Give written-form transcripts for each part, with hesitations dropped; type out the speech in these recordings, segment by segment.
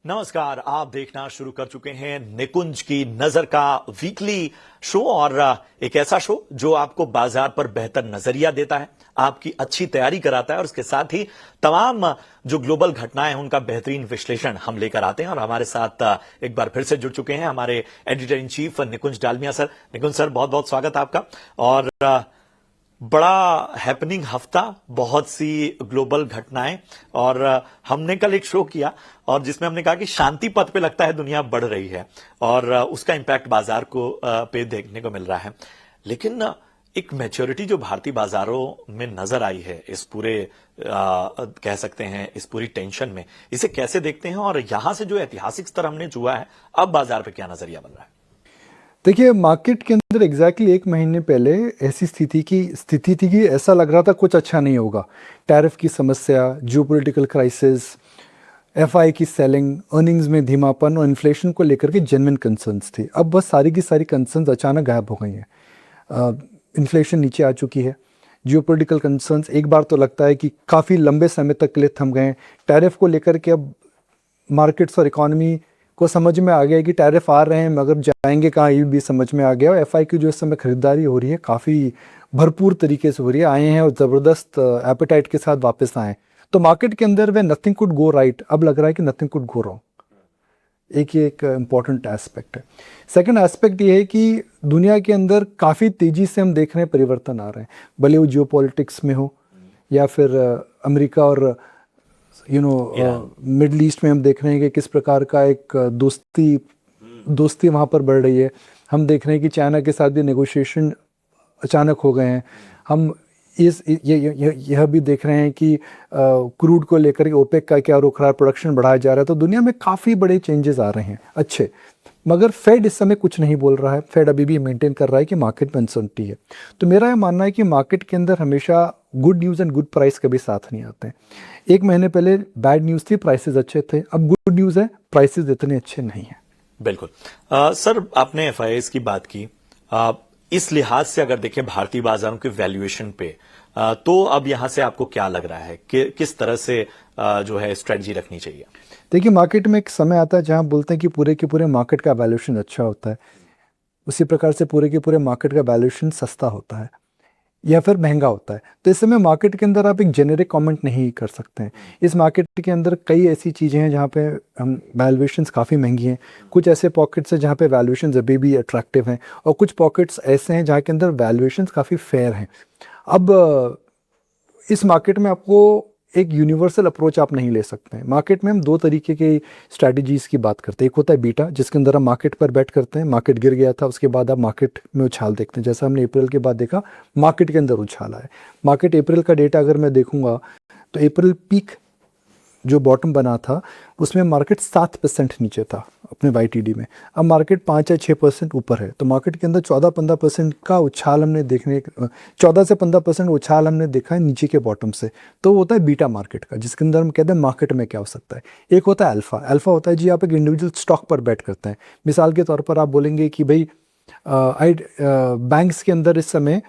नमस्कार, आप देखना शुरू कर चुके हैं निकुंज की नजर का वीकली शो और एक ऐसा शो जो आपको बाजार पर बेहतर नजरिया देता है, आपकी अच्छी तैयारी कराता है और इसके साथ ही तमाम जो ग्लोबल घटनाएं हैं उनका बेहतरीन विश्लेषण हम लेकर आते हैं। और हमारे साथ एक बार फिर से जुड़ चुके हैं हमारे editor in chief Nikunj Dalmia sir. Nikunj sir, बहुत बहुत स्वागत आपका। और बड़ा हैपनिंग हफ्ता, बहुत सी ग्लोबल घटनाएं, और हमने कल एक शो किया और जिसमें हमने कहा कि शांति पथ पे लगता है दुनिया बढ़ रही है और उसका इंपैक्ट बाजार को पे देखने को मिल रहा है। लेकिन एक मैच्योरिटी जो भारतीय बाजारों में नजर आई है इस पूरे कह सकते हैं इस पूरी टेंशन में, इसे कैसे देखते हैं और यहां से जो ऐतिहासिक स्तर हमने छुआ है, अब बाजार पे क्या नजरिया बन रहा है? देखिए, मार्केट के अंदर एग्जैक्टली एक महीने पहले ऐसी स्थिति थी कि ऐसा लग रहा था कुछ अच्छा नहीं होगा। टैरिफ की समस्या, जियोपॉलिटिकल क्राइसिस, एफआई की सेलिंग, अर्निंग्स में धीमापन और इन्फ्लेशन को लेकर के जेन्युइन कंसर्न्स थे। अब बस सारी की सारी कंसर्न्स अचानक गायब हो गई हैं। इन्फ्लेशन नीचे आ चुकी है। जियोपॉलिटिकल कंसर्न्स एक बार तो लगता है कि काफ़ी लंबे समय तक के लिए थम गए हैं। टैरिफ को लेकर के अब मार्केट्स और इकोनॉमी को समझ में आ गया कि टैरिफ आ रहे हैं मगर जाएंगे कहाँ, ये भी समझ में आ गया। और एफआई की जो इस समय खरीदारी हो रही है काफ़ी भरपूर तरीके से हो रही है। आए हैं और ज़बरदस्त एपेटाइट के साथ वापस आए। तो मार्केट के अंदर वे नथिंग कुड गो राइट, अब लग रहा है कि नथिंग कुड गो रॉन्ग। ये एक इम्पॉर्टेंट एस्पेक्ट है। सेकंड एस्पेक्ट ये है कि दुनिया के अंदर काफ़ी तेज़ी से हम देख रहे हैं परिवर्तन आ रहे हैं, भले वो जियोपॉलिटिक्स में हो या फिर अमेरिका और मिडल ईस्ट में हम देख रहे हैं कि किस प्रकार का एक दोस्ती वहाँ पर बढ़ रही है। हम देख रहे हैं कि चाइना के साथ भी नेगोशिएशन अचानक हो गए हैं। हम यह भी देख रहे हैं कि क्रूड को लेकर के ओपेक का क्या रुख रहा है, प्रोडक्शन बढ़ाया जा रहा है। तो दुनिया में काफ़ी बड़े चेंजेस आ रहे हैं अच्छे। मगर फेड इस समय कुछ नहीं बोल रहा है। फेड अभी भी मेंटेन कर रहा है कि मार्केट में अनसर्टेनिटी है। तो मेरा यह मानना है कि मार्केट के अंदर हमेशा good news and good price कभी साथ नहीं आते हैं। एक महीने पहले बैड न्यूज़ थी, प्राइसेस अच्छे थे। अब गुड न्यूज़ है, प्राइसेस इतने अच्छे नहीं हैं। बिल्कुल। सर, आपने एफआईआईज की बात की। इस लिहाज से अगर देखें भारतीय बाजारों के वैल्यूएशन पे, तो अब यहां से आपको क्या लग रहा है कि किस तरह से जो है स्ट्रेटजी रखनी चाहिए? देखिए, मार्केट में एक समय आता है जहां बोलते हैं कि पूरे के पूरे मार्केट का वैल्यूएशन अच्छा होता है। उसी प्रकार से पूरे के पूरे मार्केट का वैल्यूएशन सस्ता होता है या फिर महंगा होता है। तो इस समय मार्केट के अंदर आप एक जेनेरिक कमेंट नहीं कर सकते हैं। इस मार्केट के अंदर कई ऐसी चीज़ें हैं जहाँ पे हम वैल्यूएशंस काफ़ी महंगी हैं। कुछ ऐसे पॉकेट्स हैं जहाँ पे वैल्यूएशंस अभी भी अट्रैक्टिव हैं और कुछ पॉकेट्स ऐसे हैं जहाँ के अंदर वैल्यूएशंस काफ़ी फेयर हैं। अब इस मार्केट में आपको एक यूनिवर्सल अप्रोच आप नहीं ले सकते हैं। मार्केट में हम दो तरीके की स्ट्रैटेजीज़ की बात करते हैं। एक होता है बीटा, जिसके अंदर हम मार्केट पर बैट करते हैं, मार्केट गिर गया था उसके बाद आप मार्केट में उछाल देखते हैं। जैसा हमने अप्रैल के बाद देखा, मार्केट के अंदर उछाल आया। मार्केट अप्रैल का डेटा अगर मैं देखूंगा तो अप्रैल पीक जो बॉटम बना था उसमें मार्केट 7% नीचे था अपने YTD में। अब मार्केट 5 या 6% ऊपर है। तो मार्केट के अंदर 14-15% का उछाल हमने 14 से 15% उछाल हमने देखा है नीचे के बॉटम से। तो वो होता है बीटा मार्केट का, जिसके अंदर हम कहते हैं मार्केट में क्या हो सकता है। एक होता है अल्फा। अल्फा होता है जी, आप एक इंडिविजुअल स्टॉक पर बैट करते हैं। मिसाल के तौर पर आप बोलेंगे कि भाई बैंक्स के अंदर इस समय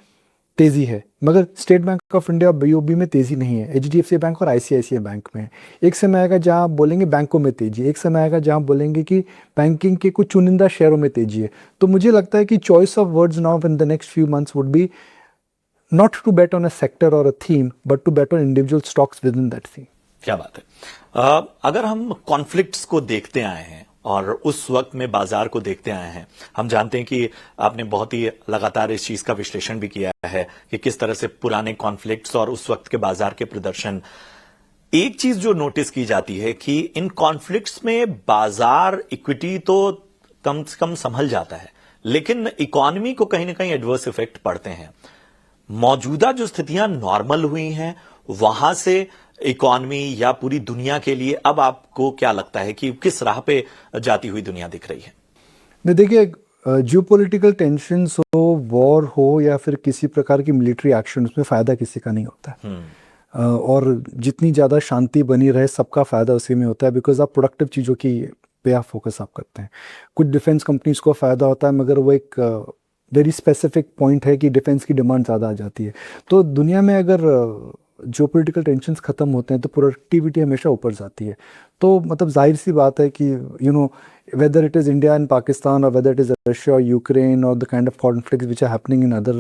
तेज़ी है मगर state bank of India BOB में तेज़ी नहीं है। HDFC बैंक और ICICI बैंक में है। एक समय आएगा जहां आप बोलेंगे बैंकों में तेज़ी, एक समय आएगा जहां बोलेंगे कि बैंकिंग के कुछ चुनिंदा शेयरों में तेज़ी है। तो मुझे लगता है कि choice of words now in the next few months would be not to bet on a sector और a theme but to bet on individual stocks within that theme. क्या बात है। अगर हम कॉन्फ्लिक्ट्स को देखते आए हैं और उस वक्त में बाजार को देखते आए हैं, हम जानते हैं कि आपने बहुत ही लगातार इस चीज का विश्लेषण भी किया है कि किस तरह से पुराने कॉन्फ्लिक्ट्स और उस वक्त के बाजार के प्रदर्शन। एक चीज जो नोटिस की जाती है कि इन कॉन्फ्लिक्ट्स में बाजार इक्विटी तो कम से कम संभल जाता है, लेकिन इकोनॉमी को कहीं ना कहीं एडवर्स इफेक्ट पड़ते हैं। मौजूदा जो स्थितियां नॉर्मल हुई हैं, वहां से इकोनॉमी या पूरी दुनिया के लिए अब आपको क्या लगता है कि किस राह पे जाती हुई दुनिया दिख रही है? देखिए, जियोपॉलिटिकल टेंशन्स हो, वॉर हो या फिर किसी प्रकार की मिलिट्री एक्शन, उसमें फ़ायदा किसी का नहीं होता है। और जितनी ज़्यादा शांति बनी रहे सबका फ़ायदा उसी में होता है, बिकॉज आप प्रोडक्टिव चीज़ों की पे आप फोकस आप करते हैं। कुछ डिफेंस कंपनीज को फ़ायदा होता है मगर वो एक वेरी स्पेसिफिक पॉइंट है कि डिफेंस की डिमांड ज़्यादा आ जाती है। तो दुनिया में अगर जो पोलिटिकल टेंशन्स ख़त्म होते हैं तो प्रोडक्टिविटी हमेशा ऊपर जाती है। तो मतलब जाहिर सी बात है कि whether it is India and Pakistan or whether it is Russia or Ukraine or the kind of conflicts which are happening in other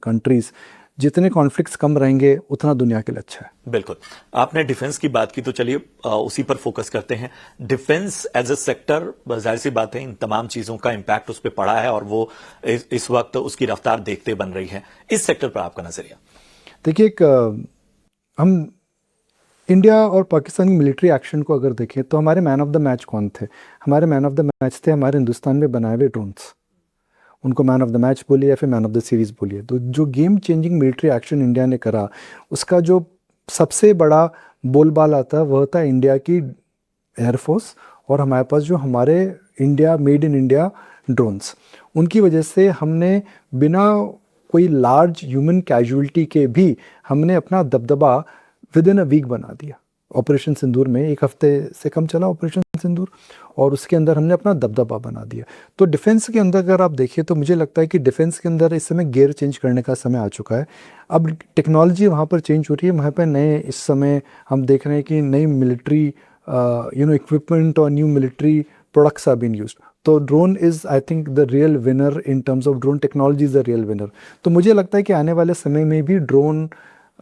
countries, जितने कॉन्फ्लिक्ट्स कम रहेंगे उतना दुनिया के लिए अच्छा है। बिल्कुल, आपने डिफेंस की बात की तो चलिए उसी पर फोकस करते हैं। डिफेंस एज अ सेक्टर, जाहिर सी बात है इन तमाम चीजों का इंपैक्ट उस पर पड़ा है और वो इस वक्त उसकी रफ्तार देखते बन रही है। इस सेक्टर पर आपका नजरिया? देखिए, हम इंडिया और पाकिस्तान की मिलिट्री एक्शन को अगर देखें तो हमारे मैन ऑफ द मैच कौन थे? हमारे मैन ऑफ द मैच थे हमारे हिंदुस्तान में बनाए हुए ड्रोन्स। उनको मैन ऑफ द मैच बोलिए या फिर मैन ऑफ द सीरीज़ बोलिए। तो जो game changing military action India ने करा, उसका जो सबसे बड़ा बोलबाला था वह था इंडिया की एयरफोर्स और हमारे पास जो हमारे India made in India drones. उनकी वजह से हमने बिना कोई लार्ज ह्यूमन कैजुअलिटी के भी हमने अपना दबदबा विद इन अ वीक बना दिया। ऑपरेशन सिंदूर में 1 हफ्ते से कम चला ऑपरेशन सिंदूर, और उसके अंदर हमने अपना दबदबा बना दिया। तो डिफेंस के अंदर अगर आप देखिए तो मुझे लगता है कि डिफेंस के अंदर इस समय गियर चेंज करने का समय आ चुका है। अब टेक्नोलॉजी वहाँ पर चेंज हो रही है, वहाँ पर नए इस समय हम देख रहे हैं कि नई मिलिट्री इक्विपमेंट और new military products are been used. तो drone is I think the real winner in terms of drone technology is the real winner. तो मुझे लगता है कि आने वाले समय में भी ड्रोन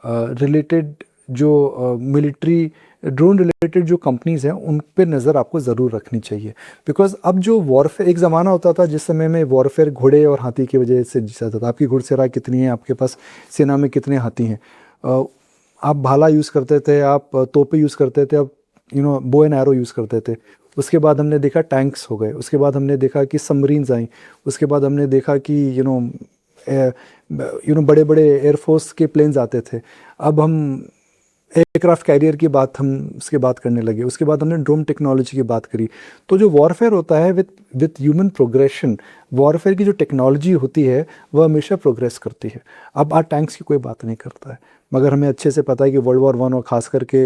रिलेटेड जो मिलिट्री ड्रोन रिलेटेड जो कंपनीज़ हैं उन पे नज़र आपको ज़रूर रखनी चाहिए। बिकॉज अब जो वॉरफेयर, एक ज़माना होता था जिस समय में वॉरफेयर घोड़े और हाथी की वजह से जीता था। आपकी घुड़सवारी कितनी है, आपके पास सेना में कितने हाथी हैं, आप भाला यूज़ करते थे, आप तोपे यूज़ करते थे, आप बो एंड एरो यूज़ करते थे। उसके बाद हमने देखा टैंक्स हो गए, उसके बाद हमने देखा कि सबमरीन्स आई, उसके बाद हमने देखा कि बड़े बड़े एयरफोर्स के प्लेन्स आते थे। अब हम एयरक्राफ्ट कैरियर की बात हम उसके बात करने लगे। उसके बाद हमने ड्रोन टेक्नोलॉजी की बात करी। तो जो वॉरफेयर होता है विथ ह्यूमन प्रोग्रेशन, वॉरफेयर की जो टेक्नोलॉजी होती है वह हमेशा प्रोग्रेस करती है। अब आज टैंक्स की कोई बात नहीं करता है, मगर हमें अच्छे से पता है कि वर्ल्ड वॉर 1 और ख़ास करके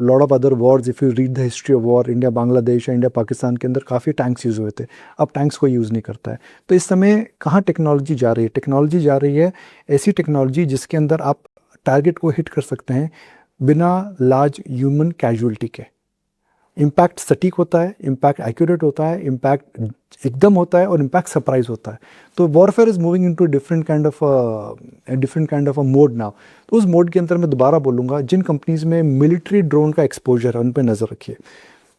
lot of other Wars, if you read the history of war, India Bangladesh या इंडिया पाकिस्तान के अंदर काफ़ी टैंक्स यूज़ हुए थे। अब टैंक्स कोई यूज़ नहीं करता है। तो इस समय कहाँ टेक्नोलॉजी जा रही है? टेक्नोलॉजी जा रही है ऐसी टेक्नोलॉजी जिसके अंदर आप टारगेट को हिट कर सकते हैं बिना लार्ज ह्यूमन कैजुअलिटी के। इम्पैक्ट सटीक होता है, इम्पैक्ट एक्यूरेट होता है, इम्पैक्ट एकदम होता है और इम्पैक्ट सरप्राइज होता है। तो warfare is moving into different kind of a mode now. तो उस मोड के अंदर मैं दोबारा बोलूँगा, जिन कंपनीज में मिलिट्री ड्रोन का एक्सपोजर है उन पर नज़र रखिए।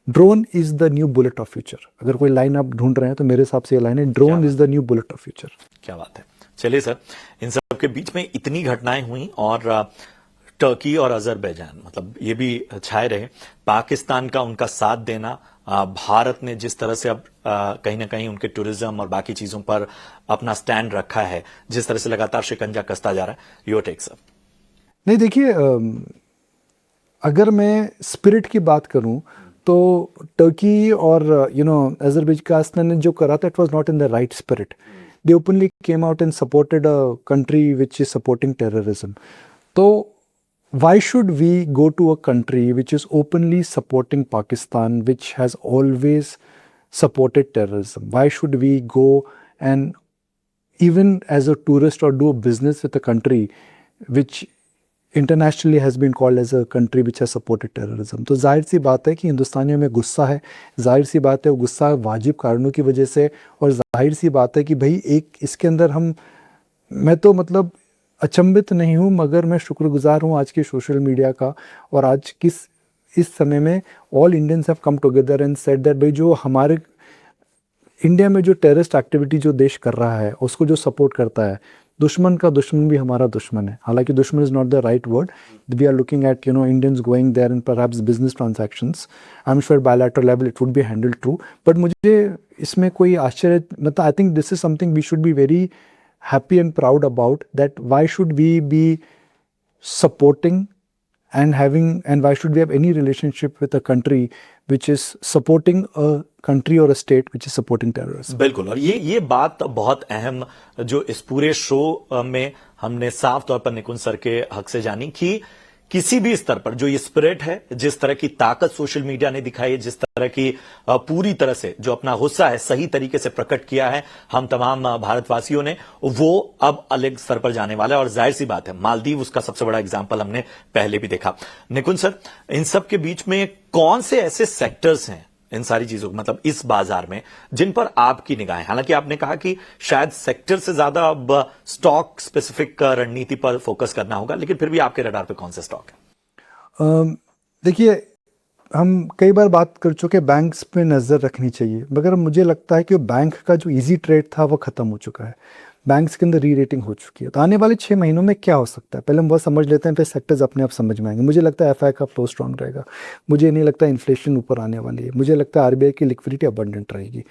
Drone is the new bullet of future. अगर कोई लाइन आप ढूंढ रहे हैं तो मेरे हिसाब से ये लाइन है, drone is the new bullet of future. क्या बात है। चलिए सर, इन सब के बीच में इतनी घटनाएं हुई और टर्की और अजरबैजान, मतलब ये भी छाए रहे, पाकिस्तान का उनका साथ देना, भारत ने जिस तरह से अब कहीं ना कहीं उनके टूरिज्म और बाकी चीजों पर अपना स्टैंड रखा है, जिस तरह से लगातार शिकंजा कसता जा रहा है, योर टेक सर। नहीं, देखिए, अगर मैं स्पिरिट की बात करूं तो टर्की और अजरबैजान ने जो करा था, it was not in the right spirit. They openly came out and supported a country which is supporting terrorism. तो why should we go to a country which is openly supporting Pakistan, which has always supported terrorism? Why should we go and even as a tourist or do a business with a country which internationally has been called as a country which has supported terrorism? तो जाहिर सी बात है कि हिंदुस्तानियों में गुस्सा है, जाहिर सी बात है वो गुस्सा वाजिब कारणों की वजह से, और जाहिर सी बात है कि भाई एक इसके अंदर मैं तो मतलब अचंभित नहीं हूँ, मगर मैं शुक्रगुजार हूँ आज के सोशल मीडिया का। और आज इस समय में all Indians have come together and said that भाई जो हमारे इंडिया में जो टेररिस्ट एक्टिविटी जो देश कर रहा है उसको जो सपोर्ट करता है, दुश्मन का दुश्मन भी हमारा दुश्मन है। हालांकि दुश्मन is not the right word. We are looking at Indians going there in perhaps business transactions. I am sure bilateral level it would be handled true, but मुझे इसमें कोई आश्चर्य, मतलब I think this is something we should be very happy and proud about, that why should we be supporting and why should we have any relationship with a country which is supporting a country or a state which is supporting terrorism? बिल्कुल, और ये बात बहुत अहम जो इस पूरे show में हमने साफ तौर पर निकुंज सर के हक से जानी किसी भी स्तर पर जो ये स्पिरिट है, जिस तरह की ताकत सोशल मीडिया ने दिखाई है, जिस तरह की पूरी तरह से जो अपना गुस्सा है सही तरीके से प्रकट किया है हम तमाम भारतवासियों ने, वो अब अलग स्तर पर जाने वाला है। और जाहिर सी बात है, मालदीव उसका सबसे बड़ा एग्जाम्पल हमने पहले भी देखा। निकुंज सर, इन सब के बीच में कौन से ऐसे सेक्टर्स हैं इन सारी चीजों मतलब इस बाजार में जिन पर आपकी निगाहें, हालांकि आपने कहा कि शायद सेक्टर से ज्यादा अब स्टॉक स्पेसिफिक रणनीति पर फोकस करना होगा, लेकिन फिर भी आपके रडार पे कौन से स्टॉक है? देखिए, हम कई बार बात कर चुके, बैंक्स पे नज़र रखनी चाहिए, मगर मुझे लगता है कि बैंक का जो इजी ट्रेड था वो ख़त्म हो चुका है। बैंक्स के अंदर री रेटिंग हो चुकी है। तो आने वाले 6 महीनों में क्या हो सकता है, पहले हम बहुत समझ लेते हैं, फिर सेक्टर्स अपने आप समझ में आएंगे। मुझे लगता है एफआई का फ्लो स्ट्रांग रहेगा। मुझे नहीं लगता इन्फ्लेशन ऊपर आने वाली है। मुझे लगता है आरबीआई की लिक्विडिटी अबंडेंट रहेगी।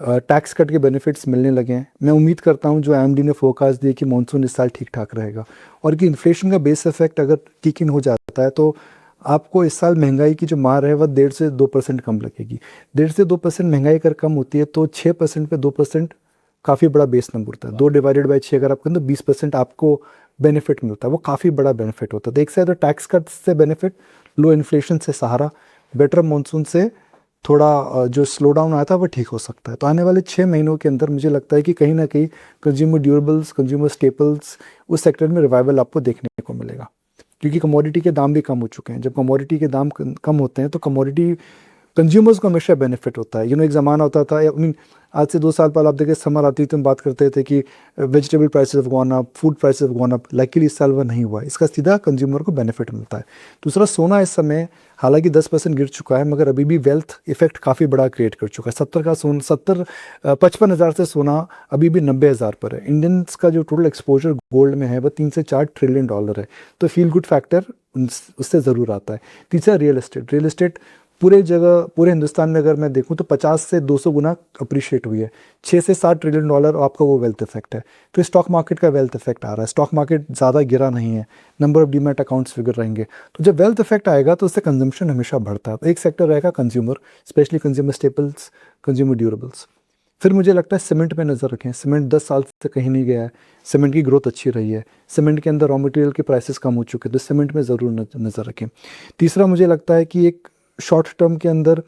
टैक्स कट के बेनिफिट्स मिलने लगे हैं। मैं उम्मीद करता हूं जो एमडी ने फोरकास्ट दिए कि मानसून इस साल ठीक ठाक रहेगा, और कि इन्फ्लेशन का बेस इफेक्ट अगर किक इन हो जाता है तो आपको इस साल महंगाई की जो मार है वह 1.5 से 2% कम लगेगी। 1.5 से 2% महंगाई अगर कम होती है तो 6% पे 2% काफ़ी बड़ा बेस नंबर होता है। 2 डिवाइडेड बाई 6 अगर आप करें तो 20% आपको बेनिफिट मिलता है। वो काफ़ी बड़ा बेनिफिट होता है। तो एक साइड तो टैक्स कट से बेनिफिट, लो इन्फ्लेशन से सहारा, बेटर मानसून से थोड़ा जो स्लो डाउन आया था वो ठीक हो सकता है। तो आने वाले 6 महीनों के अंदर मुझे लगता है कि कहीं ना कहीं कंज्यूमर ड्यूरेबल्स, कंज्यूमर स्टेपल्स, उस सेक्टर में रिवाइवल आपको देखने को मिलेगा, क्योंकि कमोडिटी के दाम भी कम हो चुके हैं। जब कमोडिटी के दाम कम होते हैं तो कमोडिटी कंज्यूमर्स को हमेशा बेनिफिट होता है। एक ज़माना होता था, आज से 2 साल पहले आप देखिए समर आती तो हम बात करते थे कि vegetable prices of gone up, food prices of gone up. Likely इस साल वह नहीं हुआ। इसका सीधा कंज्यूमर को बेनिफिट मिलता है। दूसरा, सोना इस समय हालांकि 10% गिर चुका है, मगर अभी भी वेल्थ इफेक्ट काफ़ी बड़ा क्रिएट कर चुका है। 55 हज़ार से सोना अभी भी 90 हज़ार पर है। इंडियंस का जो टोटल एक्सपोजर गोल्ड में है वह 3 से 4 ट्रिलियन डॉलर है। तो फील गुड फैक्टर उससे ज़रूर आता है। तीसरा, रियल एस्टेट पूरे जगह, पूरे हिंदुस्तान में अगर मैं देखूं तो 50 से 200 गुना अप्रिशिएट हुई है। 6 से 7 ट्रिलियन डॉलर आपका वो वेल्थ इफेक्ट है। तो स्टॉक मार्केट का वेल्थ इफेक्ट आ रहा है। स्टॉक मार्केट ज़्यादा गिरा नहीं है, number of demat accounts figure रहेंगे। तो जब वेल्थ इफेक्ट आएगा तो उससे कंजम्पशन हमेशा बढ़ता है। तो एक सेक्टर रहेगा consumer, specially consumer staples, consumer durables. फिर मुझे लगता है सीमेंट पे नज़र रखें। सीमेंट 10 साल से कहीं नहीं गया है। सीमेंट की ग्रोथ अच्छी रही है। सीमेंट के अंदर रॉ मटेरियल के प्राइसेस कम हो चुके हैं, तो सीमेंट में ज़रूर नज़र रखें। तीसरा, मुझे लगता है कि एक शॉर्ट टर्म के अंदर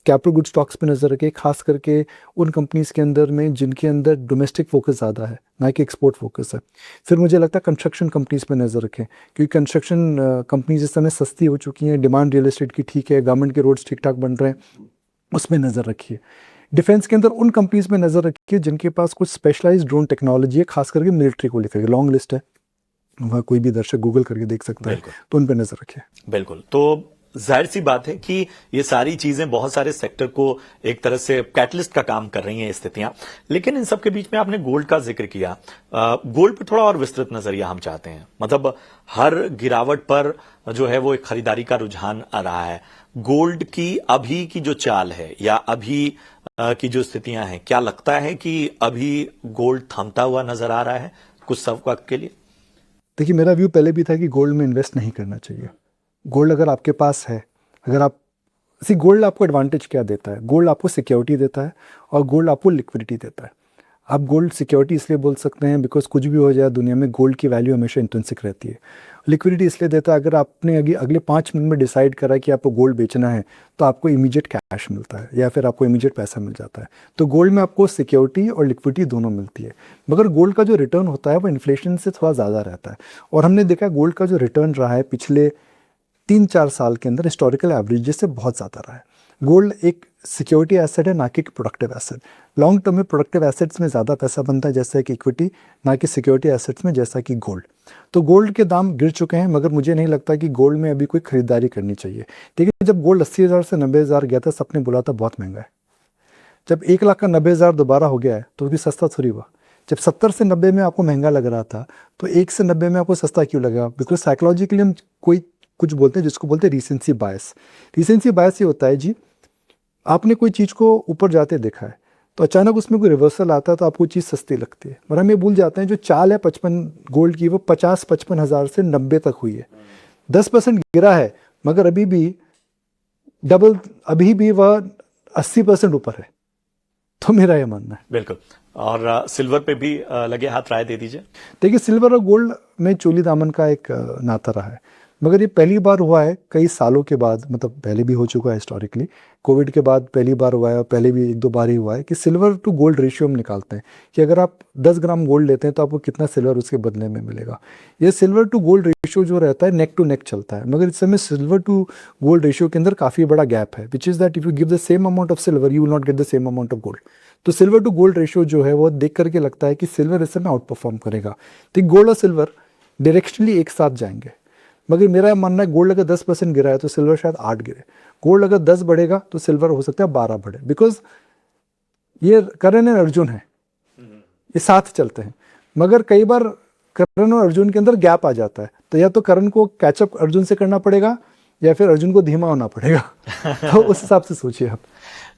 कैपिटल गुड स्टॉक्स पे नज़र रखें, खास करके उन कंपनीज़ के अंदर में जिनके अंदर डोमेस्टिक फोकस ज़्यादा है, ना कि एक्सपोर्ट फोकस है। फिर मुझे लगता है कंस्ट्रक्शन कंपनीज़ पे नज़र रखें, क्योंकि कंस्ट्रक्शन कंपनीज इस समय सस्ती हो चुकी हैं। डिमांड रियल एस्टेट की ठीक है, गवर्नमेंट के रोड्स ठीक ठाक बन रहे हैं, उसमें नज़र रखिए। डिफेंस के अंदर उन कंपनीज़ में नज़र रखिए जिनके पास कुछ स्पेशलाइज ड्रोन टेक्नोलॉजी है, खास करके मिलिट्री को लेकर। लॉन्ग लिस्ट है, वहाँ कोई भी दर्शक गूगल करके देख सकता है, तो उन पर नज़र रखिए। बिल्कुल। तो जाहिर सी बात है कि ये सारी चीजें बहुत सारे सेक्टर को एक तरह से कैटलिस्ट का काम कर रही हैं स्थितियां, लेकिन इन सब के बीच में आपने गोल्ड का जिक्र किया। गोल्ड पे थोड़ा और विस्तृत नजरिया हम चाहते हैं। मतलब हर गिरावट पर जो है वो एक खरीदारी का रुझान आ रहा है। गोल्ड की अभी की जो चाल है या अभी की जो स्थितियां हैं, क्या लगता है कि अभी गोल्ड थमता हुआ नजर आ रहा है कुछ सब वक्त के लिए? देखिए, मेरा व्यू पहले भी था कि गोल्ड में इन्वेस्ट नहीं करना चाहिए। गोल्ड अगर आपके पास है, अगर आप गोल्ड आपको एडवांटेज क्या देता है? गोल्ड आपको सिक्योरिटी देता है और गोल्ड आपको लिक्विडिटी देता है। आप गोल्ड सिक्योरिटी इसलिए बोल सकते हैं बिकॉज कुछ भी हो जाए दुनिया में गोल्ड की वैल्यू हमेशा इंट्रिंसिक रहती है। लिक्विडिटी इसलिए देता है, अगर आपने अगले 5 मिनट में डिसाइड करा कि आपको गोल्ड बेचना है तो आपको इमीडिएट कैश मिलता है या फिर आपको इमीडिएट पैसा मिल जाता है। तो गोल्ड में आपको सिक्योरिटी और लिक्विडिटी दोनों मिलती है। मगर गोल्ड का जो रिटर्न होता है वो इन्फ्लेशन से थोड़ा ज़्यादा रहता है, और हमने देखा गोल्ड का जो रिटर्न रहा है पिछले 3-4 साल के अंदर हिस्टोरिकल एवरेजेस से बहुत ज़्यादा रहा है। गोल्ड एक सिक्योरिटी एसेट है, ना कि प्रोडक्टिव एसेट। लॉन्ग टर्म में प्रोडक्टिव एसेट्स में ज़्यादा पैसा बनता है जैसा कि इक्विटी, ना कि सिक्योरिटी एसेट्स में जैसा कि गोल्ड। तो गोल्ड के दाम गिर चुके हैं, मगर मुझे नहीं लगता कि गोल्ड में अभी कोई खरीदारी करनी चाहिए। देखिए, जब गोल्ड 80,000 से 90,000 गया था, सबने बोला था बहुत महंगा है। जब 1 लाख का 90,000 दोबारा हो गया है तो भी सस्ता थोड़ी हुआ। जब 70 से 90 में आपको महंगा लग रहा था तो 1 से 90 में आपको सस्ता क्यों लगा? बिकॉज साइकोलॉजिकली हम कुछ बोलते हैं जिसको बोलते हैं रीसेंसी बायस। रीसेंसी बायस ये होता है जी, आपने कोई चीज़ को ऊपर जाते देखा है तो अचानक उसमें कोई रिवर्सल आता है तो आपको चीज़ सस्ती लगती है। और हम ये भूल जाते हैं जो चाल है 55 गोल्ड की वो 50-55 हज़ार से 90 तक हुई है। 10% गिरा है, मगर अभी भी वह 80% ऊपर है। तो मेरा ये मानना है। बिल्कुल। और सिल्वर पे भी लगे हाथ राय दे दीजिए। देखिए, सिल्वर और गोल्ड में चोली दामन का एक नाता रहा है। मगर ये पहली बार हुआ है कई सालों के बाद, मतलब पहले भी हो चुका है हिस्टोरिकली, कोविड के बाद पहली बार हुआ है, और पहले भी एक दो बार ही हुआ है कि सिल्वर टू गोल्ड रेशियो हम निकालते हैं कि अगर आप 10 ग्राम गोल्ड लेते हैं तो आपको कितना सिल्वर उसके बदले में मिलेगा। ये सिल्वर टू गोल्ड रेशियो जो रहता है नेक टू नेक चलता है, मगर इस समय सिल्वर टू गोल्ड रेशियो के अंदर काफ़ी बड़ा गैप है, which is that if you give the same amount of silver you will not get the same amount of gold. तो सिल्वर टू गोल्ड रेशियो जो है वो देख करके लगता है कि सिल्वर इस समय आउट परफॉर्म करेगा। तो गोल्ड और सिल्वर डायरेक्शनली एक साथ जाएंगे, मगर मेरा मानना है गोल्ड अगर 10% गिरा है तो सिल्वर शायद 8 गिरे, गोल्ड अगर 10 बढ़ेगा तो सिल्वर हो सकता है 12 बढ़े, बिकॉज ये करण और अर्जुन है, ये साथ चलते हैं। मगर कई बार करण और अर्जुन के अंदर गैप आ जाता है, तो या तो करण को कैचअप अर्जुन से करना पड़ेगा या फिर अर्जुन को धीमा होना पड़ेगा। तो उस हिसाब से सोचिए आप।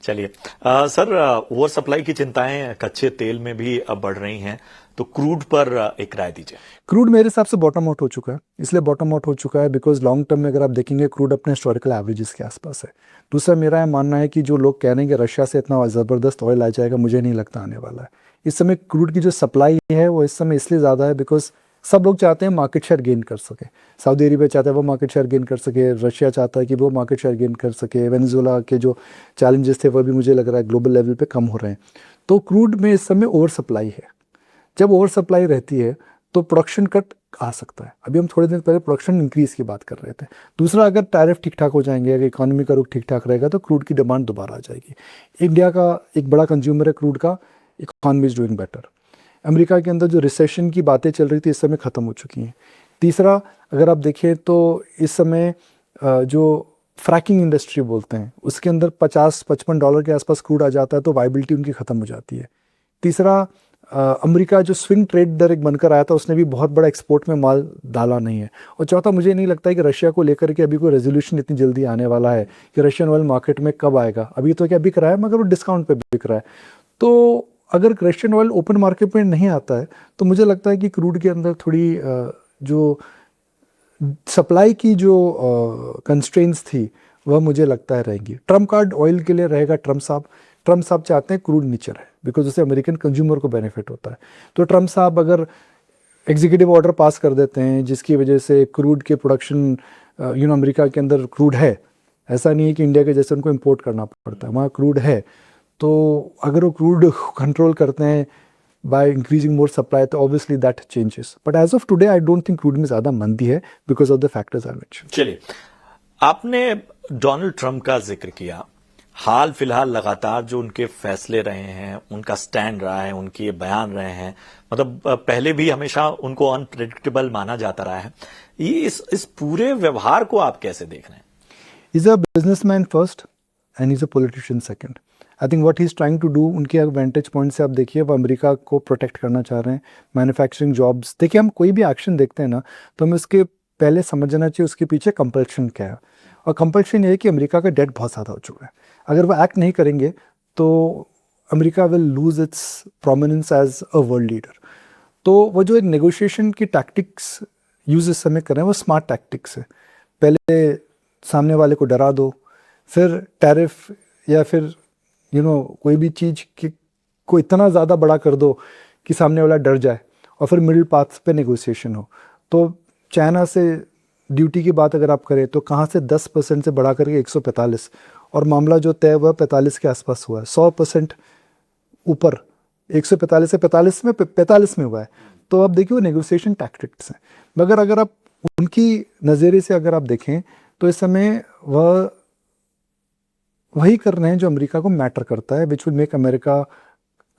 चलिए सर, ओवर सप्लाई की चिंताएं कच्चे तेल में भी अब बढ़ रही हैं, तो क्रूड पर एक राय दीजिए। क्रूड मेरे हिसाब से बॉटम आउट हो चुका है, इसलिए बॉटम आउट हो चुका है बिकॉज लॉन्ग टर्म में अगर आप देखेंगे क्रूड अपने हिस्टोरिकल एवरेजेस के आसपास है। दूसरा मेरा मानना है कि जो लोग कह रहे हैं कि रशिया से इतना ज़बरदस्त ऑयल आ जाएगा, मुझे नहीं लगता आने वाला है। इस समय क्रूड की जो सप्लाई है वो इस समय इसलिए ज़्यादा है बिकॉज सब लोग चाहते हैं मार्केट शेयर गेन कर सके। सऊदी अरेबिया चाहता है वो मार्केट शेयर गेन कर सके, रशिया चाहता है कि वो मार्केट शेयर गेन कर सके, वेनेजुएला के जो चैलेंजेस थे वो भी मुझे लग रहा है ग्लोबल लेवल पे कम हो रहे हैं। तो क्रूड में इस समय ओवर सप्लाई है। जब ओवर सप्लाई रहती है तो प्रोडक्शन कट आ सकता है। अभी हम थोड़े दिन पहले प्रोडक्शन इंक्रीज की बात कर रहे थे। दूसरा, अगर टैरिफ ठीक ठाक हो जाएंगे, अगर इकोनॉमी का रुख ठीक ठाक रहेगा तो क्रूड की डिमांड दोबारा आ जाएगी। इंडिया का एक बड़ा कंज्यूमर है क्रूड का, economy is doing better. America के अंदर जो रिसेशन की बातें चल रही थी इस समय ख़त्म हो चुकी हैं। तीसरा, अगर आप देखें तो इस समय जो फ्रैकिंग इंडस्ट्री बोलते हैं उसके अंदर $50-55 के आसपास क्रूड आ जाता है तो वाइबिलिटी उनकी ख़त्म हो जाती है। तीसरा, अमेरिका जो स्विंग ट्रेडर एक बनकर आया था उसने भी बहुत बड़ा एक्सपोर्ट में माल डाला नहीं है। और चौथा, मुझे नहीं लगता है कि रशिया को लेकर के अभी कोई रेजोल्यूशन इतनी जल्दी आने वाला है कि रशियन ऑयल मार्केट में कब आएगा। अभी तो क्या बिक रहा है मगर वो डिस्काउंट पे बिक रहा है। तो अगर रशियन ऑयल ओपन मार्केट में नहीं आता है तो मुझे लगता है कि क्रूड के अंदर थोड़ी जो सप्लाई की जो कंस्ट्रेंट्स थी वह मुझे लगता है रहेंगी। ट्रम्प कार्ड ऑयल के लिए रहेगा ट्रम्प साहब चाहते हैं क्रूड नीचे रहे बिकॉज उससे अमेरिकन कंज्यूमर को बेनिफिट होता है। तो ट्रम्प साहब अगर एग्जीक्यूटिव ऑर्डर पास कर देते हैं जिसकी वजह से क्रूड के प्रोडक्शन अमेरिका के अंदर क्रूड है, ऐसा नहीं है कि इंडिया के जैसे उनको इम्पोर्ट करना पड़ता है, वहाँ क्रूड है। तो अगर वो क्रूड कंट्रोल करते हैं बाय इंक्रीजिंग मोर सप्लाई तो obviously that changes. But as of today I don't think crude में ज़्यादा मंदी है because of the factors I mentioned. चलिए, आपने डोनाल्ड ट्रंप का जिक्र किया। हाल फिलहाल लगातार जो उनके फैसले रहे हैं, उनका स्टैंड रहा है, उनके ये बयान रहे हैं, मतलब पहले भी हमेशा उनको अनप्रेडिक्टेबल माना जाता रहा है। ये इस पूरे व्यवहार को आप कैसे देख रहे हैं? Is a businessman first and is a politician second. I think what he is trying to do, उनके वेंटेज पॉइंट से आप देखिए वो अमेरिका को प्रोटेक्ट करना चाह रहे हैं, मैन्युफैक्चरिंग जॉब्स। देखिए, हम कोई भी एक्शन देखते हैं ना तो हमें उसके पहले समझना चाहिए उसके पीछे कंपल्शन क्या है। और कंपल्शन ये है कि अमेरिका का डेट बहुत ज़्यादा हो चुका है। अगर वो एक्ट नहीं करेंगे तो America will lose its prominence as a world leader. तो वो जो एक नेगोशिएशन की टैक्टिक्स यूज इस समय कर रहे हैं वो स्मार्ट टैक्टिक्स है। पहले सामने वाले को डरा दो, फिर टैरिफ या फिर कोई भी चीज़ को इतना ज़्यादा बड़ा कर दो कि सामने वाला डर जाए, और फिर मिडिल पाथ पे नेगोशिएशन हो। तो चाइना से ड्यूटी की बात अगर आप करें तो कहाँ से 10% से बढ़ा करके 145, और मामला जो तय हुआ 45 के आसपास हुआ है, 100% ऊपर 145 से 45 में हुआ है। तो अब देखिए वो नेगोशिएशन टैक्टिक्स हैं। मगर अगर आप उनकी नज़रिए से अगर आप देखें तो इस समय वह वही कर रहे हैं जो अमेरिका को मैटर करता है, which will make America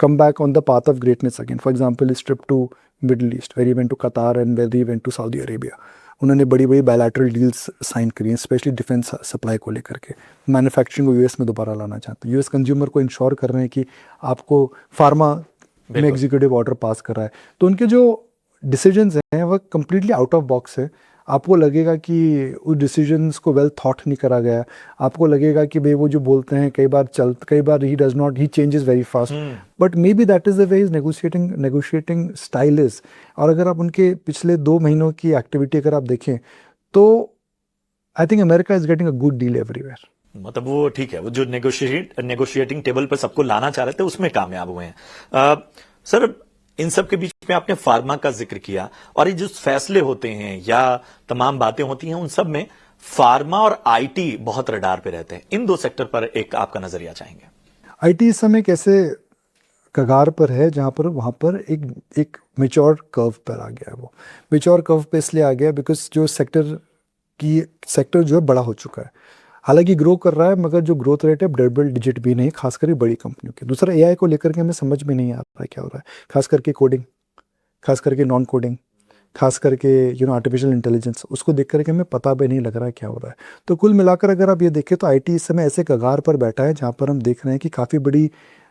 come back on the path of greatness again. For example इस trip to Middle East where he went to Qatar and where he went to Saudi Arabia. उन्होंने बड़ी बड़ी bilateral deals sign करी हैं, specially defence supply को लेकर के। Manufacturing को यूएस में दोबारा लाना चाहते हैं, यूएस कंज्यूमर को इंश्योर कर रहे हैं कि आपको फार्मा में एग्जीक्यूटिव ऑर्डर पास कर रहा है। तो उनके जो डिसीजंस हैं वह कंप्लीटली आउट ऑफ बॉक्स है। आपको लगेगा कि उस डिसीजंस को वेल थॉट नहीं करा गया। आपको लगेगा कि भाई वो जो बोलते हैं कई बार he does not, he changes very fast, but may be that is the way his negotiating style is. और अगर आप उनके पिछले 2 महीनों की एक्टिविटी अगर आप देखें तो I think America is getting a good deal everywhere. मतलब वो ठीक है, वो जो नेगोशिएटिंग टेबल पर सबको लाना चाह रहे थे उसमें कामयाब हुए हैं। सर, इन सब के बीच में में आपने फार्मा का जिक्र किया और ये जो फैसले होते हैं या तमाम बातें होती हैं उन सब में फार्मा और आईटी बहुत रडार पे रहते हैं। इन दो सेक्टर पर एक आपका नजरिया चाहेंगे। आईटी इस समय कैसे कगार पर है जहाँ पर वहाँ पर एक मेच्योर कर्व पर आ गया है। वो मेच्योर कर्व पे इसलिए आ गया बिकॉज जो सेक्टर जो है बड़ा हो चुका है। हालांकि ग्रो कर रहा है मगर जो ग्रोथ रेट है डबल डिजिट भी नहीं, खास करके बड़ी कंपनियों की। दूसरा एआई को लेकर के हमें समझ में नहीं आ रहा है क्या हो रहा है, खास करके कोडिंग, खास करके नॉन कोडिंग, खास करके आर्टिफिशियल इंटेलिजेंस, उसको देख करके हमें पता भी नहीं लग रहा है क्या हो रहा है। तो कुल मिलाकर अगर आप ये देखें तो आईटी इस समय ऐसे कगार पर बैठा है जहाँ पर हम देख रहे हैं कि काफ़ी बड़ी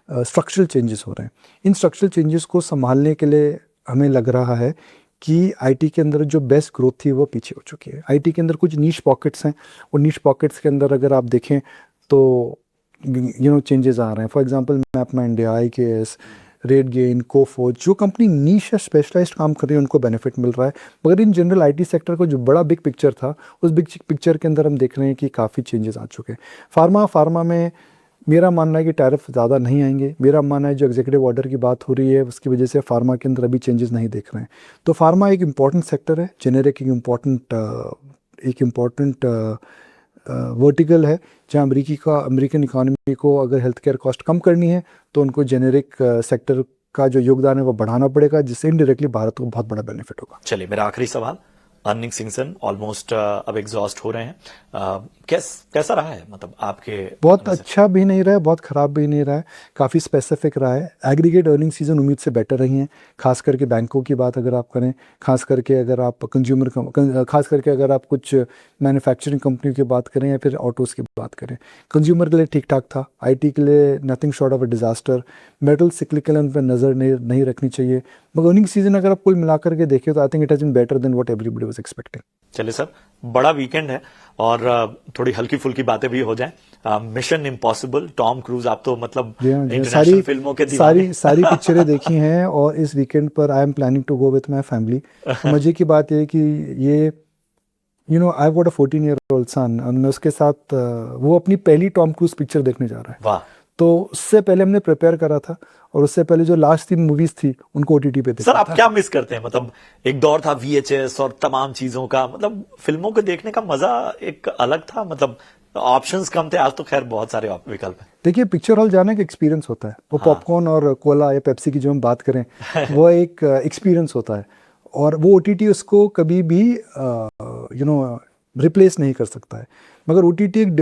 स्ट्रक्चरल चेंजेस हो रहे हैं। इन स्ट्रक्चरल चेंजेस को संभालने के लिए हमें लग रहा है कि आईटी के अंदर जो बेस्ट ग्रोथ थी वो पीछे हो चुकी है। आईटी के अंदर कुछ नीश पॉकेट्स हैं, और नीश पॉकेट्स के अंदर अगर आप देखें तो चेंजेस आ रहे हैं। फॉर एग्जांपल मैपमाइंड, IKS, रेडगेन, कोफोज, जो कंपनी नीश या स्पेशलाइज्ड काम कर रही है उनको बेनिफिट मिल रहा है। मगर इन जनरल आईटी सेक्टर को जो बड़ा बिग पिक्चर था, उस बिग पिक्चर के अंदर हम देख रहे हैं कि काफ़ी चेंजेस आ चुके हैं। फार्मा में मेरा मानना है कि टैरिफ ज़्यादा नहीं आएंगे। मेरा मानना है जो एग्जीक्यूटिव ऑर्डर की बात हो रही है उसकी वजह से फार्मा के अंदर अभी चेंजेस नहीं देख रहे हैं। तो फार्मा एक इम्पॉर्टेंट सेक्टर है, जेनेरिक एक इम्पॉर्टेंट वर्टिकल है जहाँ अमेरिकन इकोनॉमी को अगर हेल्थ केयर कॉस्ट कम करनी है तो उनको जेनेरिक सेक्टर का जो योगदान है वो बढ़ाना पड़ेगा, जिससे इनडायरेक्टली भारत को बहुत बड़ा बेनिफिट होगा। चलिए, मेरा आखिरी सवाल, अर्निंग सीजन ऑलमोस्ट अब एग्जॉस्ट हो रहे हैं, कैसा रहा है? मतलब आपके बहुत अच्छा भी नहीं रहा है, बहुत ख़राब भी नहीं रहा है, काफ़ी स्पेसिफिक रहा है। एग्रीगेट अर्निंग सीजन उम्मीद से बेटर रही हैं, खास करके बैंकों की बात अगर आप करें, खास करके अगर आप खास करके अगर आप कुछ मैन्युफैक्चरिंग कंपनियों की बात करें या फिर ऑटोज़ की बात करें। कंज्यूमर के लिए ठीक ठाक था, आईटी के लिए nothing short of a disaster. Metal cyclical उन पर नज़र नहीं रखनी चाहिए। मगर अर्निंग सीजन अगर आप कुल मिलाकर के देखें तो I think it has been better than what everybody was expecting. चलिए सर, बड़ा वीकेंड है और थोड़ी हल्की फुल्की बातें भी हो जाएं। मिशन इम्पॉसिबल, टॉम क्रूज, आप तो मतलब इंटरनेशनल फिल्मों के दीवाने। सारी पिक्चरें देखी हैं और इस वीकेंड पर I am planning to go with my family. मजे की बात ये कि ये आई गॉट अ 14-year-old सन, और मैं उसके साथ वो अपनी पहली टॉम क्रूज पिक्चर देखने जा रहा है। वाह। तो उससे पहले हमने प्रिपेयर करा था और उससे पहले जो लास्ट 3 मूवीज थी उनको OTT पे देखा सर, आप था। क्या मिस करते हैं? मतलब एक दौर था VHS और तमाम चीजों का, मतलब फिल्मों को देखने का मजा एक अलग था, मतलब ऑप्शंस कम थे। आज तो खैर बहुत सारे विकल्प हैं। देखिए, पिक्चर हॉल जाने का एक्सपीरियंस होता है, वो पॉपकॉर्न और कोला या पेप्सी की जो हम बात करें वो एक एक्सपीरियंस होता है, और वो OTT उसको कभी भी रिप्लेस नहीं कर सकता है। मगर OTT एक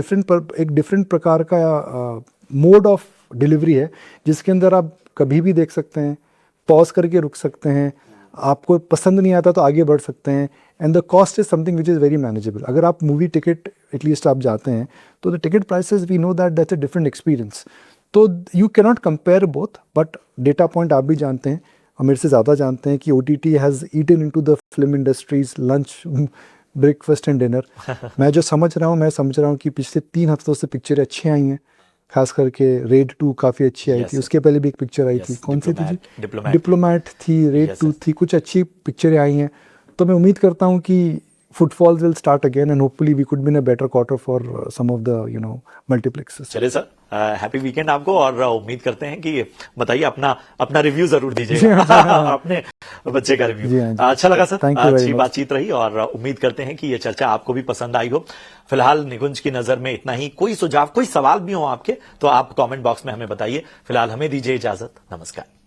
डिफरेंट प्रकार का मोड ऑफ डिलीवरी है जिसके अंदर आप कभी भी देख सकते हैं, पॉज करके रुक सकते हैं, आपको पसंद नहीं आता तो आगे बढ़ सकते हैं, and the cost is something which is very manageable. अगर आप मूवी टिकट एटलीस्ट आप जाते हैं तो the ticket prices we know that's a different experience. तो you can not compare both, but data point आप भी जानते हैं और मेरे से ज़्यादा जानते हैं कि OTT has eaten into the film industries lunch, breakfast and dinner. मैं समझ रहा हूँ कि पिछले 3 हफ्तों से पिक्चरें अच्छी आई हैं, खास करके रेड 2 काफ़ी अच्छी आई थी। उसके पहले भी एक पिक्चर आई थी, कौन सी थी जी? डिप्लोमैट थी, रेड 2 थी, कुछ अच्छी पिक्चरें आई हैं। तो मैं उम्मीद करता हूँ कि footfalls will start again and hopefully we could be in a better quarter for some of the multiplexes. चलिए सर, हैप्पी वीकेंड आपको, और उम्मीद करते हैं कि बताइए अपना रिव्यू जरूर दीजिएगा अपने बच्चे का रिव्यू। अच्छा लगा सर, अच्छी बातचीत रही और उम्मीद करते हैं कि ये चर्चा आपको भी पसंद आई हो। फिलहाल निकुंज की नजर में इतना ही। कोई सुझाव, कोई सवाल भी हो आपके तो आप कमेंट बॉक्स में हमें बताइए। फिलहाल हमें दीजिए इजाजत, नमस्कार।